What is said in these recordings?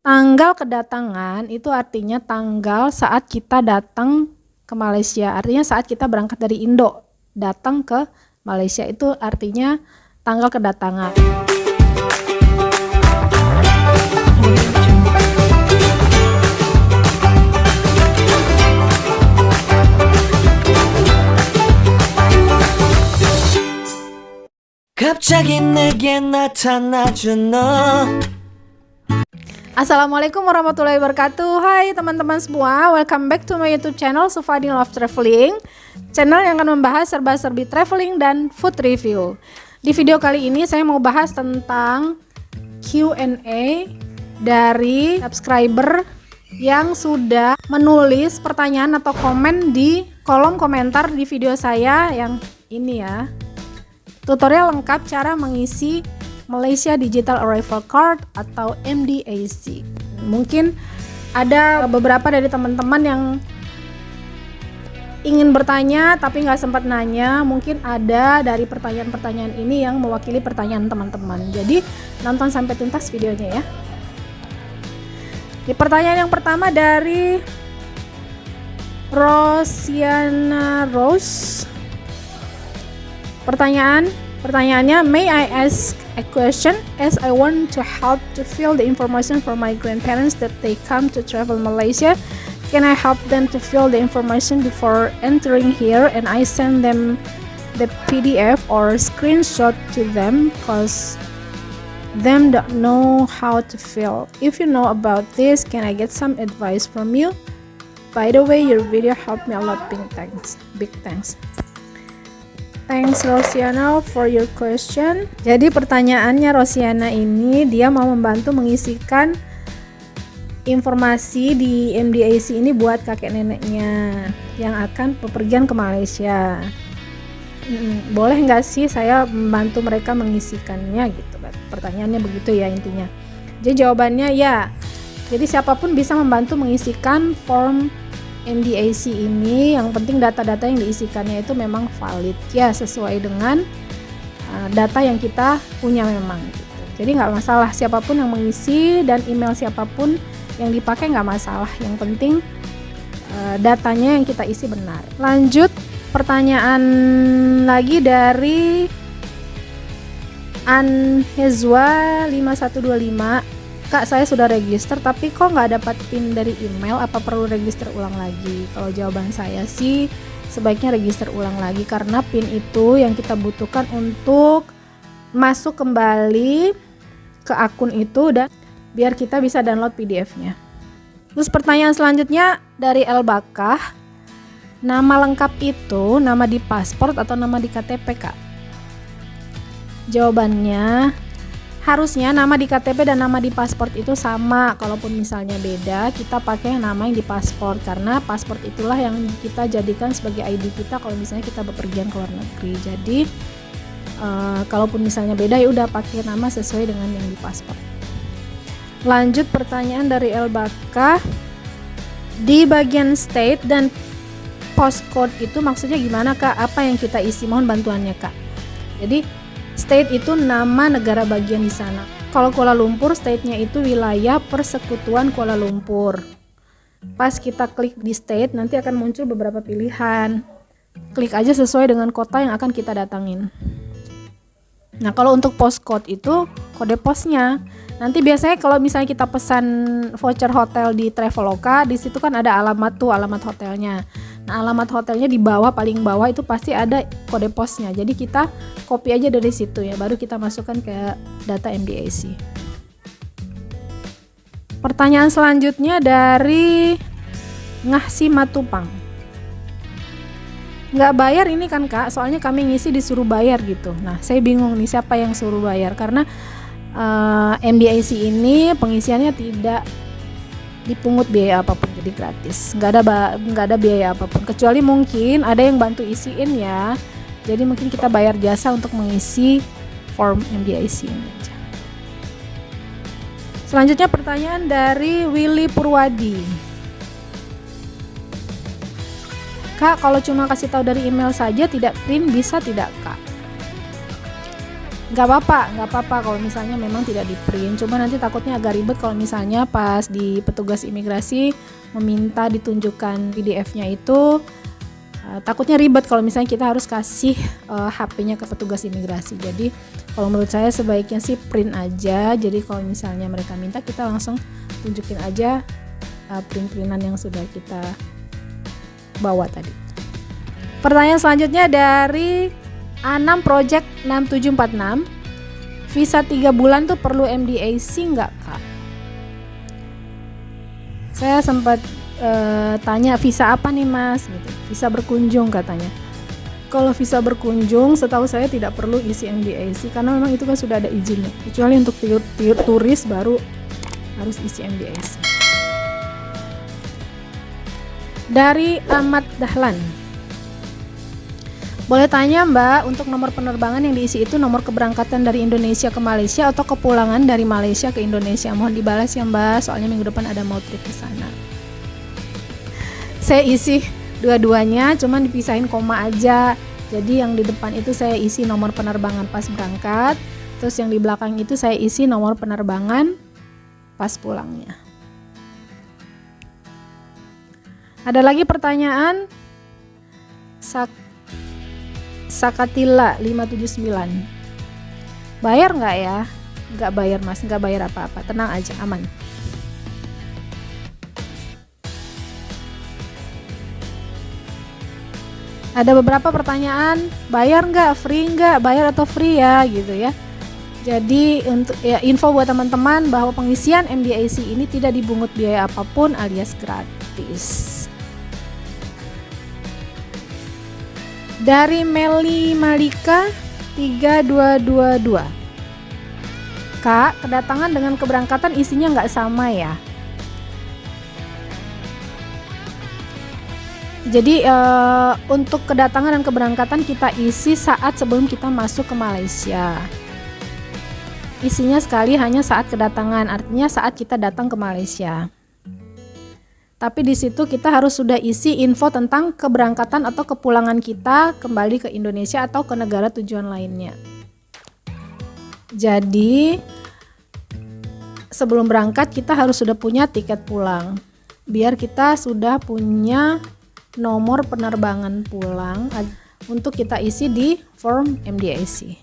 Tanggal kedatangan itu artinya tanggal saat kita datang ke Malaysia. Artinya saat kita berangkat dari Indo datang ke Malaysia itu artinya tanggal kedatangan. 갑자기 내게 나타나준 너. Assalamualaikum warahmatullahi wabarakatuh. Hai teman-teman semua, welcome back to my YouTube channel Sufadin Love Traveling, channel yang akan membahas serba-serbi traveling dan food review. Di video kali ini saya mau bahas tentang Q&A dari subscriber yang sudah menulis pertanyaan atau komen di kolom komentar di video saya yang ini ya. Tutorial lengkap cara mengisi Malaysia Digital Arrival Card atau MDAC. Mungkin ada beberapa dari teman-teman yang ingin bertanya tapi nggak sempat nanya. Mungkin ada dari pertanyaan-pertanyaan ini yang mewakili pertanyaan teman-teman. Jadi nonton sampai tuntas videonya ya. Di pertanyaan yang pertama dari Rosiana Rose. Pertanyaannya, may I ask a question as I want to help to fill the information for my grandparents that they come to travel Malaysia. Can I help them to fill the information before entering here and I send them the PDF or screenshot to them because them don't know how to fill. If you know about this, can I get some advice from you? By the way, your video helped me a lot. Big thanks. Thanks Rosiana for your question. Jadi pertanyaannya Rosiana ini dia mau membantu mengisikan informasi di MDAC ini buat kakek neneknya yang akan bepergian ke Malaysia. Boleh nggak sih saya membantu mereka mengisikannya gitu? Pertanyaannya begitu ya intinya. Jadi jawabannya ya. Jadi siapapun bisa membantu mengisikan form MDAC ini, yang penting data-data yang diisikannya itu memang valid ya, sesuai dengan data yang kita punya memang gitu. Jadi nggak masalah siapapun yang mengisi dan email siapapun yang dipakai nggak masalah, yang penting datanya yang kita isi benar. Lanjut pertanyaan lagi dari Anhezwa 5125. Kak, saya sudah register tapi kok nggak dapat PIN dari email, apa perlu register ulang lagi? Kalau jawaban saya sih sebaiknya register ulang lagi, karena PIN itu yang kita butuhkan untuk masuk kembali ke akun itu dan biar kita bisa download PDF-nya. Terus pertanyaan selanjutnya dari El Bakah, nama lengkap itu nama di paspor atau nama di KTP, Kak? Jawabannya harusnya nama di KTP dan nama di paspor itu sama. Kalaupun misalnya beda, kita pakai nama yang di paspor, karena paspor itulah yang kita jadikan sebagai ID kita kalau misalnya kita bepergian ke luar negeri. Jadi kalaupun misalnya beda ya udah pakai nama sesuai dengan yang di paspor. Lanjut pertanyaan dari El Bakah, di bagian state dan postcode itu maksudnya gimana, Kak? Apa yang kita isi? Mohon bantuannya, Kak. Jadi state itu nama negara bagian di sana. Kalau Kuala Lumpur, state-nya itu wilayah persekutuan Kuala Lumpur. Pas kita klik di state, nanti akan muncul beberapa pilihan. Klik aja sesuai dengan kota yang akan kita datangin. Nah, kalau untuk postcode itu kode posnya. Nanti biasanya kalau misalnya kita pesan voucher hotel di Traveloka, di situ kan ada alamat hotelnya. Nah, alamat hotelnya di bawah, paling bawah itu pasti ada kode posnya. Jadi kita copy aja dari situ ya, baru kita masukkan ke data MDAC. Pertanyaan selanjutnya dari Ngahsi Matupang. Nggak bayar ini kan, Kak, soalnya kami ngisi disuruh bayar gitu. Nah, saya bingung nih siapa yang suruh bayar, karena MDAC ini pengisiannya tidak dipungut biaya apapun, jadi gratis, nggak ada biaya apapun, kecuali mungkin ada yang bantu isiin ya, jadi mungkin kita bayar jasa untuk mengisi form MDAC ini aja. Selanjutnya pertanyaan dari Willy Purwadi. Kak, kalau cuma kasih tahu dari email saja tidak print bisa tidak, Kak? nggak apa-apa kalau misalnya memang tidak di print. Cuma nanti takutnya agak ribet kalau misalnya pas di petugas imigrasi meminta ditunjukkan PDF-nya itu, takutnya ribet kalau misalnya kita harus kasih HP-nya ke petugas imigrasi. Jadi kalau menurut saya sebaiknya sih print aja. Jadi kalau misalnya mereka minta, kita langsung tunjukin aja print-printan yang sudah kita bawa tadi. Pertanyaan selanjutnya dari Anam Project 6746, visa 3 bulan tuh perlu MDAC nggak Kak? Saya sempat tanya visa apa nih Mas gitu. Visa berkunjung katanya. Kalau visa berkunjung setahu saya tidak perlu isi MDAC karena memang itu kan sudah ada izinnya. Kecuali untuk turis baru harus isi MDAC. Dari Ahmad Dahlan, boleh tanya Mbak, untuk nomor penerbangan yang diisi itu nomor keberangkatan dari Indonesia ke Malaysia atau kepulangan dari Malaysia ke Indonesia? Mohon dibalas ya Mbak, soalnya minggu depan ada mau trip ke sana. Saya isi dua-duanya, cuman dipisahin koma aja. Jadi yang di depan itu saya isi nomor penerbangan pas berangkat, terus yang di belakang itu saya isi nomor penerbangan pas pulangnya. Ada lagi pertanyaan Sakatila 579. Bayar nggak ya? Nggak bayar Mas, nggak bayar apa-apa, tenang aja, aman. Ada beberapa pertanyaan, bayar nggak, free nggak, bayar atau free ya gitu ya. Jadi untuk ya, info buat teman-teman bahwa pengisian MDAC ini tidak dibungut biaya apapun alias gratis. Dari Meli Malika 3222, Kak, kedatangan dengan keberangkatan isinya nggak sama ya? Jadi untuk kedatangan dan keberangkatan kita isi saat sebelum kita masuk ke Malaysia. Isinya sekali hanya saat kedatangan, artinya saat kita datang ke Malaysia. Tapi di situ kita harus sudah isi info tentang keberangkatan atau kepulangan kita kembali ke Indonesia atau ke negara tujuan lainnya. Jadi sebelum berangkat kita harus sudah punya tiket pulang. Biar kita sudah punya nomor penerbangan pulang untuk kita isi di form MDAC.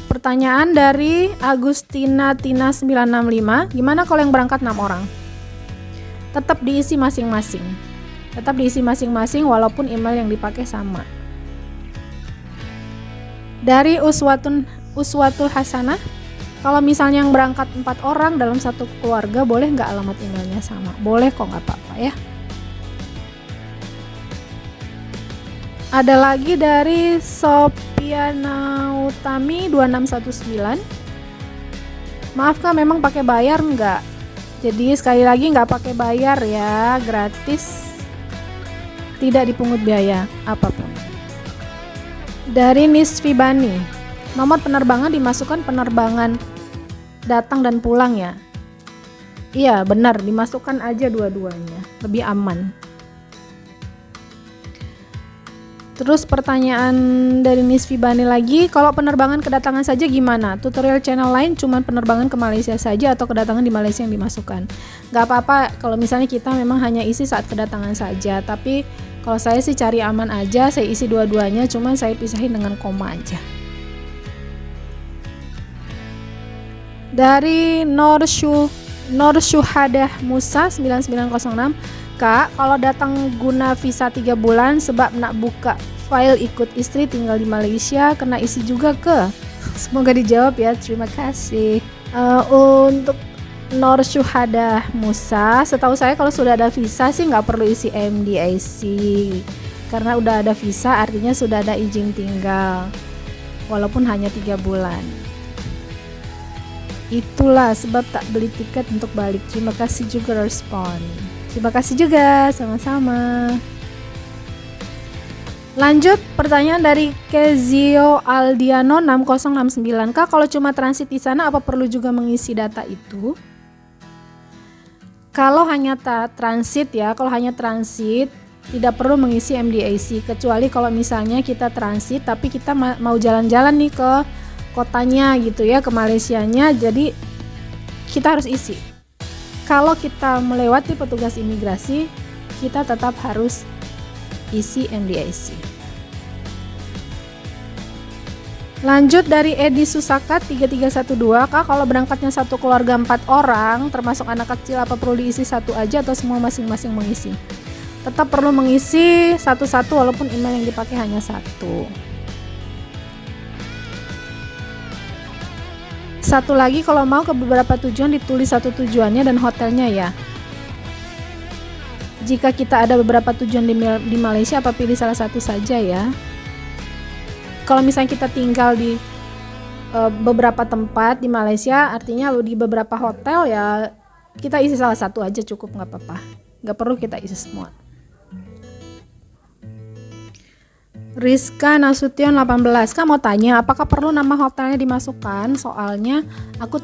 Pertanyaan dari Agustina Tina 965, gimana kalau yang berangkat 6 orang? Tetap diisi masing-masing. Tetap diisi masing-masing walaupun email yang dipakai sama. Dari Uswatul Hasanah, kalau misalnya yang berangkat 4 orang dalam satu keluarga, boleh nggak alamat emailnya sama? Boleh kok, nggak apa-apa ya. Ada lagi dari Sopiana Utami 2619. Maaf Kak, memang pakai bayar nggak? Jadi sekali lagi nggak pakai bayar ya, gratis, tidak dipungut biaya apapun. Dari Nisfi Bani, nomor penerbangan dimasukkan penerbangan datang dan pulang ya? Iya benar, dimasukkan aja dua-duanya, lebih aman. Terus pertanyaan dari Nisfi Bani lagi, kalau penerbangan kedatangan saja gimana? Tutorial channel lain cuman penerbangan ke Malaysia saja atau kedatangan di Malaysia yang dimasukkan? Gak apa-apa kalau misalnya kita memang hanya isi saat kedatangan saja, tapi kalau saya sih cari aman aja, saya isi dua-duanya, cuman saya pisahin dengan koma aja. Dari Norsyuhadah Musa 9906, Kak, kalau datang guna visa 3 bulan sebab nak buka file ikut istri tinggal di Malaysia, kena isi juga ke? Semoga dijawab ya, terima kasih. Untuk Norsyuhadah Musa, setahu saya kalau sudah ada visa sih nggak perlu isi MDAC. Karena udah ada visa artinya sudah ada izin tinggal, walaupun hanya 3 bulan. Itulah sebab tak beli tiket untuk balik. Terima kasih juga respon. Terima kasih juga, sama-sama. Lanjut pertanyaan dari Kezio Aldiano 6069. Kak, kalau cuma transit di sana apa perlu juga mengisi data itu? Kalau hanya transit ya, kalau hanya transit tidak perlu mengisi MDAC, kecuali kalau misalnya kita transit tapi kita mau jalan-jalan nih ke kotanya gitu ya, ke Malaysianya, jadi kita harus isi. Kalau kita melewati petugas imigrasi, kita tetap harus isi MDAC. Lanjut dari Edi Susaka 3312, Kak, kalau berangkatnya satu keluarga 4 orang termasuk anak kecil, apa perlu diisi satu aja atau semua masing-masing mengisi? Tetap perlu mengisi satu-satu walaupun email yang dipakai hanya satu. Satu lagi, kalau mau ke beberapa tujuan ditulis satu tujuannya dan hotelnya ya. Jika kita ada beberapa tujuan di Malaysia, apa pilih salah satu saja ya? Kalau misalnya kita tinggal di beberapa tempat di Malaysia, artinya di beberapa hotel ya, kita isi salah satu aja cukup, nggak apa-apa, nggak perlu kita isi semua. Rizka Nasution 18, Kak mau tanya apakah perlu nama hotelnya dimasukkan, soalnya aku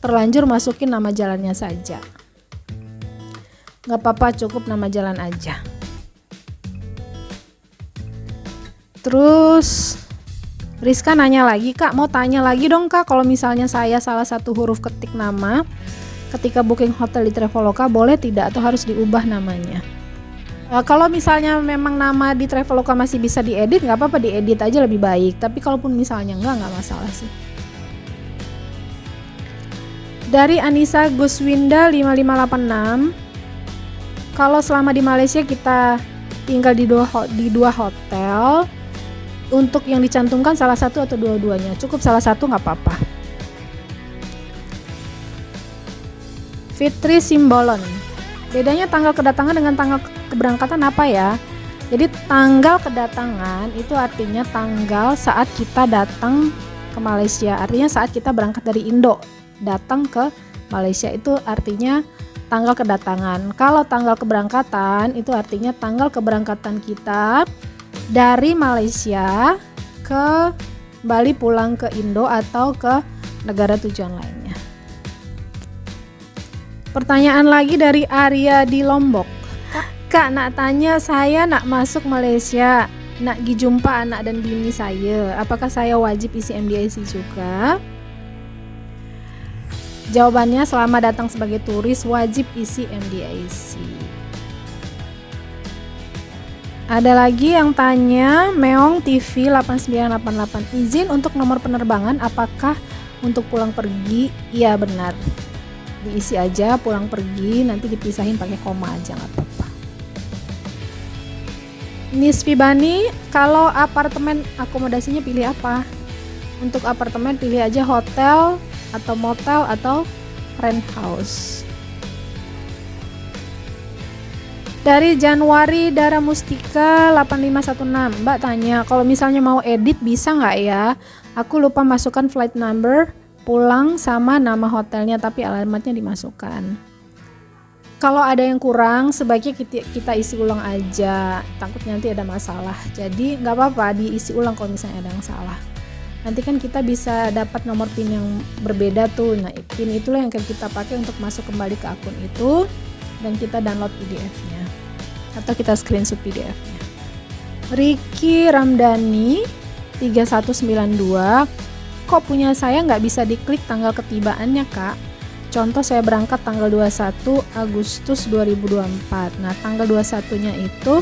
terlanjur masukin nama jalannya saja. Nggak apa-apa, cukup nama jalan aja. Terus Rizka nanya lagi, Kak mau tanya lagi dong Kak, kalau misalnya saya salah satu huruf ketik nama ketika booking hotel di Traveloka, boleh tidak atau harus diubah namanya? Kalau misalnya memang nama di Traveloka masih bisa diedit, nggak apa-apa, diedit aja lebih baik. Tapi kalaupun misalnya nggak masalah sih. Dari Anissa Guswinda 5586, kalau selama di Malaysia kita tinggal di dua hotel, untuk yang dicantumkan salah satu atau dua-duanya, cukup salah satu nggak apa-apa. Fitri Simbolon, bedanya tanggal kedatangan dengan tanggal keberangkatan apa ya? Jadi tanggal kedatangan itu artinya tanggal saat kita datang ke Malaysia, artinya saat kita berangkat dari Indo datang ke Malaysia, itu artinya tanggal kedatangan. Kalau tanggal keberangkatan itu artinya tanggal keberangkatan kita dari Malaysia ke Bali, pulang ke Indo atau ke negara tujuan lainnya. Pertanyaan lagi dari Arya di Lombok, Kak nak tanya, saya nak masuk Malaysia, nak jumpa anak dan bini saya, apakah saya wajib isi MDAC juga? Jawabannya, selama datang sebagai turis wajib isi MDAC. Ada lagi yang tanya, Meong TV 8988, izin untuk nomor penerbangan apakah untuk pulang pergi? Iya benar, diisi aja pulang pergi, nanti dipisahin pakai koma aja, nggak apa-apa. Nisfi Bani, kalau apartemen akomodasinya pilih apa? Untuk apartemen pilih aja hotel atau motel atau rent house. Dari Januari Dara Mustika 8516, Mbak tanya, kalau misalnya mau edit bisa nggak ya? Aku lupa masukkan flight number pulang sama nama hotelnya, tapi alamatnya dimasukkan. Kalau ada yang kurang, sebaiknya kita isi ulang aja, takut nanti ada masalah. Jadi nggak apa-apa diisi ulang kalau misalnya ada yang salah. Nanti kan kita bisa dapat nomor PIN yang berbeda tuh. Nah, PIN itulah yang akan kita pakai untuk masuk kembali ke akun itu, dan kita download PDF-nya atau kita screenshot PDF-nya. Ricky Ramdhani 3192, kok punya saya nggak bisa diklik tanggal ketibaannya Kak? Contoh saya berangkat tanggal 21 Agustus 2024. Nah, tanggal 21-nya itu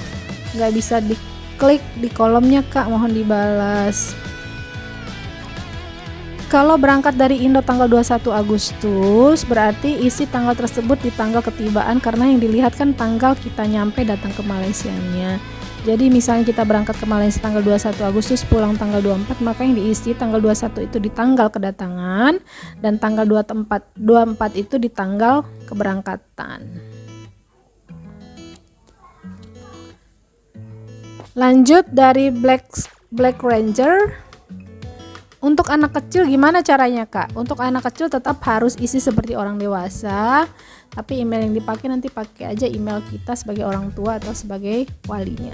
nggak bisa diklik di kolomnya Kak, mohon dibalas. Kalau berangkat dari Indo tanggal 21 Agustus, berarti isi tanggal tersebut di tanggal ketibaan, karena yang dilihat kan tanggal kita nyampe datang ke Malaysianya. Jadi misalnya kita berangkat ke Malaysia tanggal 21 Agustus, pulang tanggal 24, maka yang diisi tanggal 21 itu di tanggal kedatangan, dan tanggal 24 itu di tanggal keberangkatan. Lanjut dari Black Ranger, untuk anak kecil gimana caranya Kak? Untuk anak kecil tetap harus isi seperti orang dewasa, tapi email yang dipakai nanti pakai aja email kita sebagai orang tua atau sebagai walinya.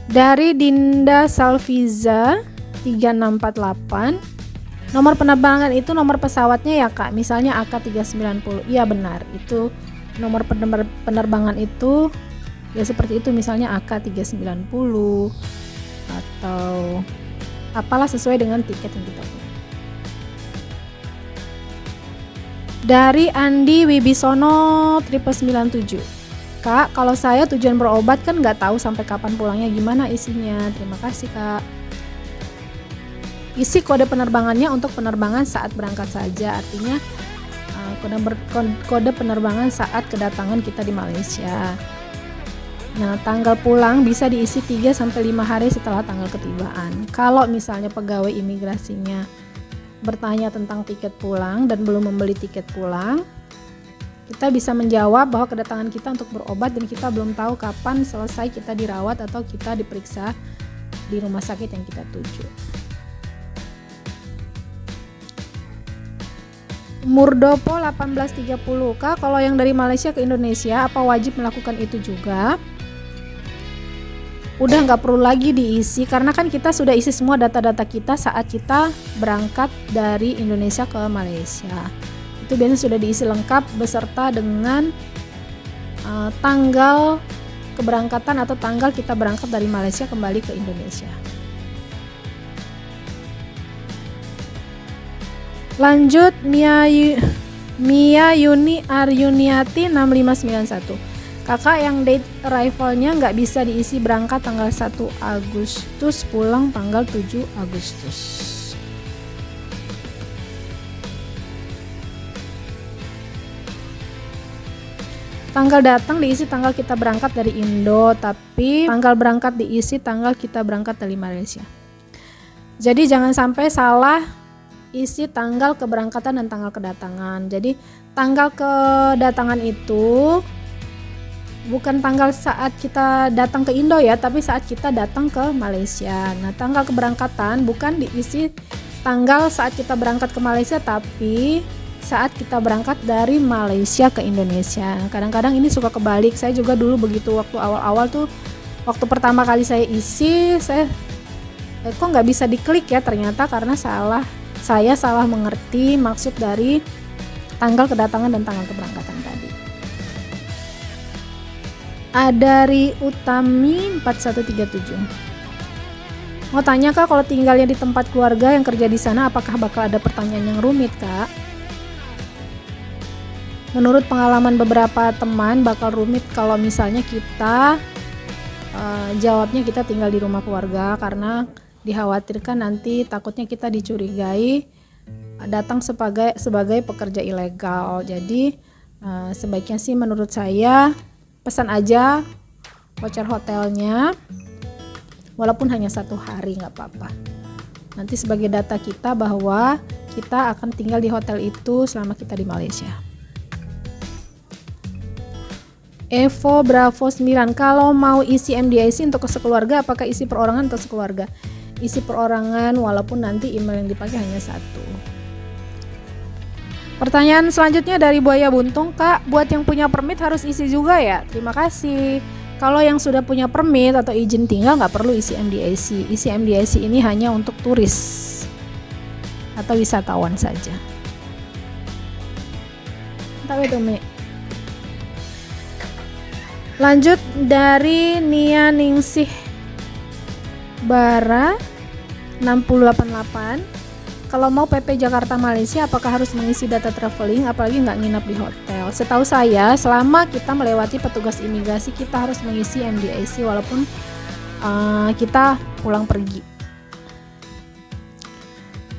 Dari Dinda Salviza 3648, nomor penerbangan itu nomor pesawatnya ya Kak, misalnya AK390. Iya benar, itu nomor penerbangan itu ya seperti itu, misalnya AK390 atau apalah sesuai dengan tiket yang kita punya. Dari Andi Wibisono 997, Kak, kalau saya tujuan berobat kan nggak tahu sampai kapan pulangnya, gimana isinya? Terima kasih, Kak. Isi kode penerbangannya untuk penerbangan saat berangkat saja, artinya kode penerbangan saat kedatangan kita di Malaysia. Nah, tanggal pulang bisa diisi 3-5 hari setelah tanggal ketibaan. Kalau misalnya pegawai imigrasinya bertanya tentang tiket pulang dan belum membeli tiket pulang, kita bisa menjawab bahwa kedatangan kita untuk berobat dan kita belum tahu kapan selesai kita dirawat atau kita diperiksa di rumah sakit yang kita tuju. Murdopo 1830, Kak, kalau yang dari Malaysia ke Indonesia apa wajib melakukan itu juga? Udah nggak perlu lagi diisi karena kan kita sudah isi semua data-data kita saat kita berangkat dari Indonesia ke Malaysia. Itu biasanya sudah diisi lengkap beserta dengan tanggal keberangkatan atau tanggal kita berangkat dari Malaysia kembali ke Indonesia. Lanjut, Mia Yuni Aryuniati 6591. Kakak, yang date arrivalnya nggak bisa diisi berangkat tanggal 1 Agustus, pulang tanggal 7 Agustus. Tanggal datang diisi tanggal kita berangkat dari Indo, tapi tanggal berangkat diisi tanggal kita berangkat dari Malaysia. Jadi jangan sampai salah isi tanggal keberangkatan dan tanggal kedatangan. Jadi tanggal kedatangan itu bukan tanggal saat kita datang ke Indo ya, tapi saat kita datang ke Malaysia. Nah, tanggal keberangkatan bukan diisi tanggal saat kita berangkat ke Malaysia, tapi saat kita berangkat dari Malaysia ke Indonesia. Kadang-kadang ini suka kebalik. Saya juga dulu begitu waktu awal-awal tuh, waktu pertama kali saya isi, saya kok nggak bisa diklik ya, ternyata karena saya salah mengerti maksud dari tanggal kedatangan dan tanggal keberangkatan tadi. Dari Utami 4137. Mau tanya, Kak, kalau tinggalnya di tempat keluarga yang kerja di sana, apakah bakal ada pertanyaan yang rumit, Kak? Menurut pengalaman beberapa teman, bakal rumit kalau misalnya kita jawabnya kita tinggal di rumah keluarga, karena dikhawatirkan nanti takutnya kita dicurigai datang sebagai pekerja ilegal. Jadi sebaiknya sih menurut saya pesan aja voucher hotelnya, walaupun hanya 1 hari nggak apa-apa. Nanti sebagai data kita bahwa kita akan tinggal di hotel itu selama kita di Malaysia. Evo Bravo 9, kalau mau isi MDIC untuk sekeluarga, apakah isi perorangan atau sekeluarga? Isi perorangan, walaupun nanti email yang dipakai hanya 1. Pertanyaan selanjutnya dari Buaya Buntung, Kak, buat yang punya permit harus isi juga ya? Terima kasih. Kalau yang sudah punya permit atau izin tinggal nggak perlu isi MDIC. Isi MDIC ini hanya untuk turis atau wisatawan saja. Lanjut dari Nia Ningsih Bara 688. Kalau mau PP Jakarta Malaysia, apakah harus mengisi data traveling, apalagi nggak nginap di hotel? Setahu saya, selama kita melewati petugas imigrasi, kita harus mengisi MDIC walaupun kita pulang pergi.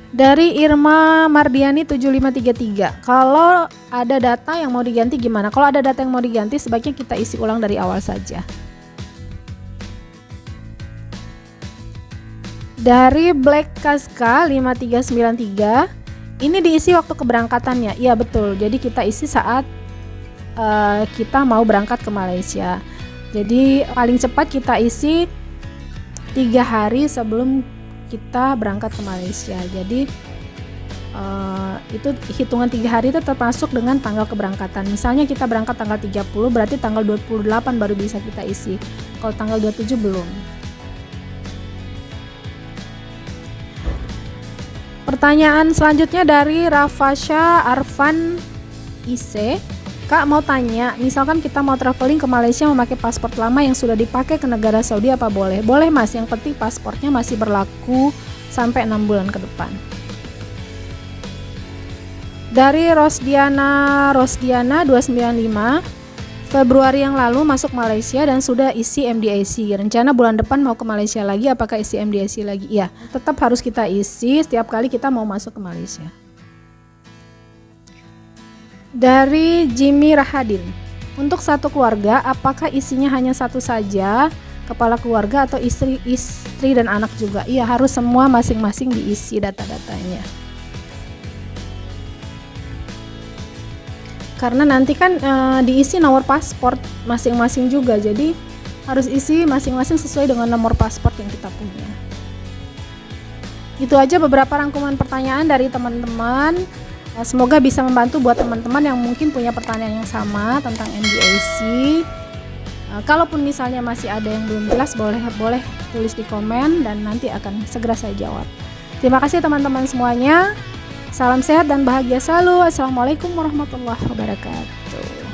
Dari Irma Mardiani 7533, kalau ada data yang mau diganti gimana? Kalau ada data yang mau diganti, sebaiknya kita isi ulang dari awal saja. Dari Black Kaska 5393, ini diisi waktu keberangkatannya. Iya betul, jadi kita isi saat kita mau berangkat ke Malaysia. Jadi paling cepat kita isi 3 hari sebelum kita berangkat ke Malaysia. Jadi itu hitungan 3 hari itu termasuk dengan tanggal keberangkatan. Misalnya kita berangkat tanggal 30, berarti tanggal 28 baru bisa kita isi. Kalau tanggal 27 belum. Pertanyaan selanjutnya dari Rafasha Arfan IC. Kak mau tanya, misalkan kita mau traveling ke Malaysia memakai paspor lama yang sudah dipakai ke negara Saudi apa boleh? Boleh Mas, yang penting paspornya masih berlaku sampai 6 bulan ke depan. Dari Rosdiana 295, Februari yang lalu masuk Malaysia dan sudah isi MDIC. Rencana bulan depan mau ke Malaysia lagi, apakah isi MDIC lagi? Iya, tetap harus kita isi setiap kali kita mau masuk ke Malaysia. Dari Jimmy Rahadin, untuk satu keluarga apakah isinya hanya satu saja, kepala keluarga atau istri dan anak juga? Iya, harus semua masing-masing diisi data-datanya. Karena nanti kan diisi nomor paspor masing-masing juga, jadi harus isi masing-masing sesuai dengan nomor paspor yang kita punya. Itu aja beberapa rangkuman pertanyaan dari teman-teman. Semoga bisa membantu buat teman-teman yang mungkin punya pertanyaan yang sama tentang MDIC. Kalaupun misalnya masih ada yang belum jelas, boleh tulis di komen dan nanti akan segera saya jawab. Terima kasih teman-teman semuanya. Salam sehat dan bahagia selalu. Assalamualaikum warahmatullahi wabarakatuh.